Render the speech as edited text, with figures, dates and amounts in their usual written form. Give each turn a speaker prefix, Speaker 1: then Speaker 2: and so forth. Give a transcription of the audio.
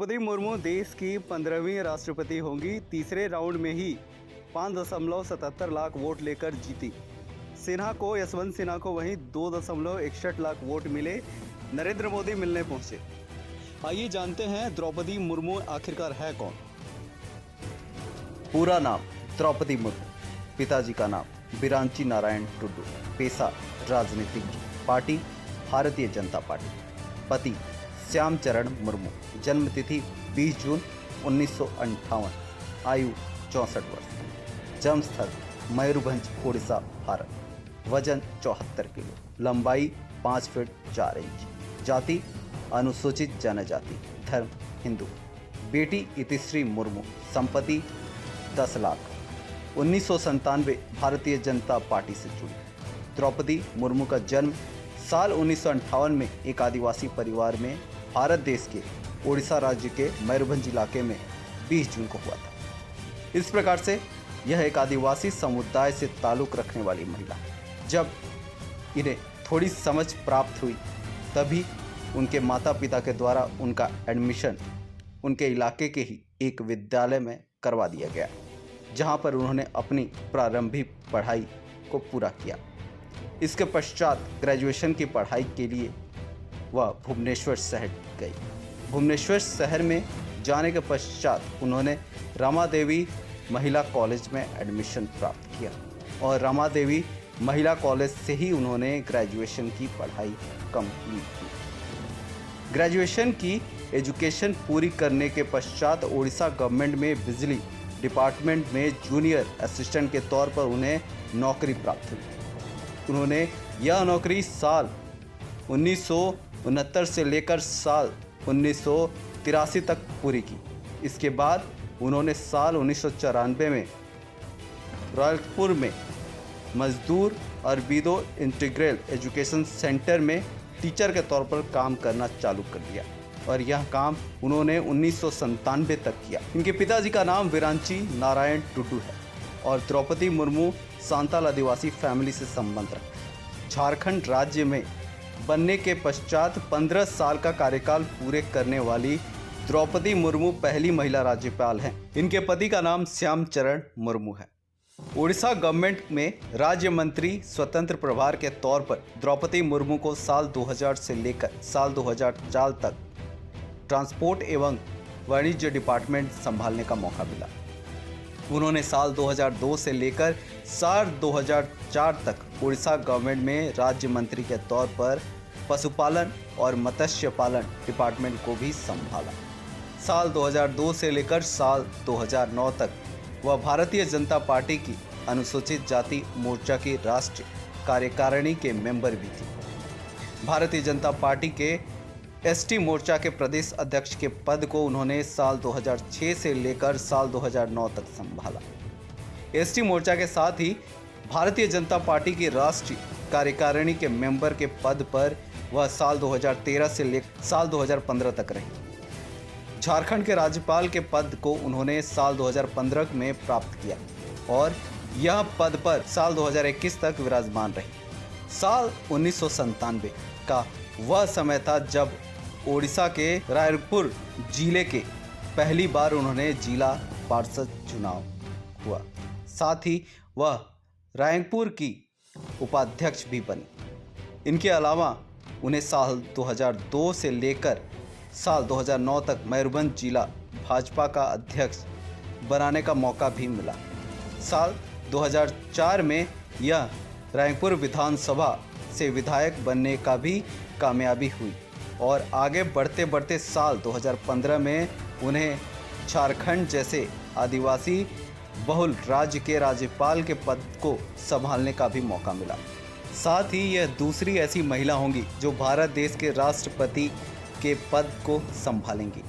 Speaker 1: द्रौपदी मुर्मू देश की 15वीं राष्ट्रपति होंगी। तीसरे राउंड में ही 5.77 लाख वोट लेकर जीती। सिन्हा को, यशवंत सिन्हा को वहीं 2.61 लाख वोट मिले। नरेंद्र मोदी मिलने पहुंचे। आइए जानते हैं द्रौपदी मुर्मू आखिरकार है कौन। पूरा नाम द्रौपदी मुर्मू, पिताजी का नाम बिरांची नारायण टुडू, पेशा राजनीतिज्ञ, पार्टी भारतीय जनता पार्टी, पति श्यामचरण मुर्मू, जन्मतिथि 20 जून 1958, आयु 64 वर्ष, जन्मस्थल मयूरभंज उड़ीसा भारत, वजन 74 किलो, लंबाई 5 फीट 4 इंच, जाति अनुसूचित जनजाति, धर्म हिंदू, बेटी इतिश्री मुर्मू, संपत्ति 10 लाख, 1997 भारतीय जनता पार्टी से जुड़ी। द्रौपदी मुर्मू का जन्म साल 1958 में एक आदिवासी परिवार में भारत देश के उड़ीसा राज्य के मयूरभंज इलाके में 20 जून को हुआ था। इस प्रकार से यह एक आदिवासी समुदाय से ताल्लुक़ रखने वाली महिला। जब इन्हें थोड़ी समझ प्राप्त हुई तभी उनके माता पिता के द्वारा उनका एडमिशन उनके इलाके के ही एक विद्यालय में करवा दिया गया, जहां पर उन्होंने अपनी प्रारंभिक पढ़ाई को पूरा किया। इसके पश्चात ग्रेजुएशन की पढ़ाई के लिए वह भुवनेश्वर शहर गई। भुवनेश्वर शहर में जाने के पश्चात उन्होंने रमादेवी महिला कॉलेज में एडमिशन प्राप्त किया और रमादेवी महिला कॉलेज से ही उन्होंने ग्रेजुएशन की पढ़ाई कंप्लीट की। ग्रेजुएशन की एजुकेशन पूरी करने के पश्चात उड़ीसा गवर्नमेंट में बिजली डिपार्टमेंट में जूनियर असिस्टेंट के तौर पर उन्हें नौकरी प्राप्त हुई। उन्होंने यह नौकरी साल 1969 से लेकर साल 1983 तक पूरी की। इसके बाद उन्होंने साल 1994 में रायपुर में मजदूर अरबिदो इंटीग्रल एजुकेशन सेंटर में टीचर के तौर पर काम करना चालू कर दिया और यह काम उन्होंने 1997 तक किया। इनके पिताजी का नाम बिरांची नारायण टुडू है और द्रौपदी मुर्मू सांताल आदिवासी फैमिली से संबंध रखते। झारखंड राज्य में बनने के पश्चात 15 साल का कार्यकाल पूरे करने वाली द्रौपदी मुर्मू पहली महिला राज्यपाल हैं। इनके पति का नाम श्यामचरण मुर्मू है। उड़ीसा गवर्नमेंट में राज्य मंत्री स्वतंत्र प्रभार के तौर पर द्रौपदी मुर्मू को साल 2000 से लेकर साल 2004 तक ट्रांसपोर्ट एवं वाणिज्य डिपार्टमेंट संभालने का मौका मिला। उन्होंने साल 2002 से लेकर साल 2004 तक उड़ीसा गवर्नमेंट में राज्य मंत्री के तौर पर पशुपालन और मत्स्य पालन डिपार्टमेंट को भी संभाला। साल 2002 से लेकर साल 2009 तक वह भारतीय जनता पार्टी की अनुसूचित जाति मोर्चा की राष्ट्रीय कार्यकारिणी के मेंबर भी थी। भारतीय जनता पार्टी के एसटी मोर्चा के प्रदेश अध्यक्ष के पद को उन्होंने साल 2006 से लेकर साल 2009 तक संभाला। एसटी मोर्चा के साथ ही भारतीय जनता पार्टी की राष्ट्रीय कार्यकारिणी के मेंबर के पद पर वह साल 2013 से लेकर साल 2015 तक रही। झारखंड के राज्यपाल के पद को उन्होंने साल 2015 में प्राप्त किया और यह पद पर साल 2021 तक विराजमान रही। साल 1997 का वह समय था जब ओडिशा के रायपुर जिले के पहली बार उन्होंने जिला पार्षद चुनाव हुआ। साथ ही वह रायपुर की उपाध्यक्ष भी बनी। इनके अलावा उन्हें साल 2002 से लेकर साल 2009 तक मयूरभंज जिला भाजपा का अध्यक्ष बनाने का मौका भी मिला। साल 2004 में यह रायपुर विधानसभा से विधायक बनने का भी कामयाबी हुई और आगे बढ़ते बढ़ते साल 2015 में उन्हें झारखंड जैसे आदिवासी बहुल राज्य के राज्यपाल के पद को संभालने का भी मौका मिला। साथ ही यह दूसरी ऐसी महिला होंगी जो भारत देश के राष्ट्रपति के पद को संभालेंगी।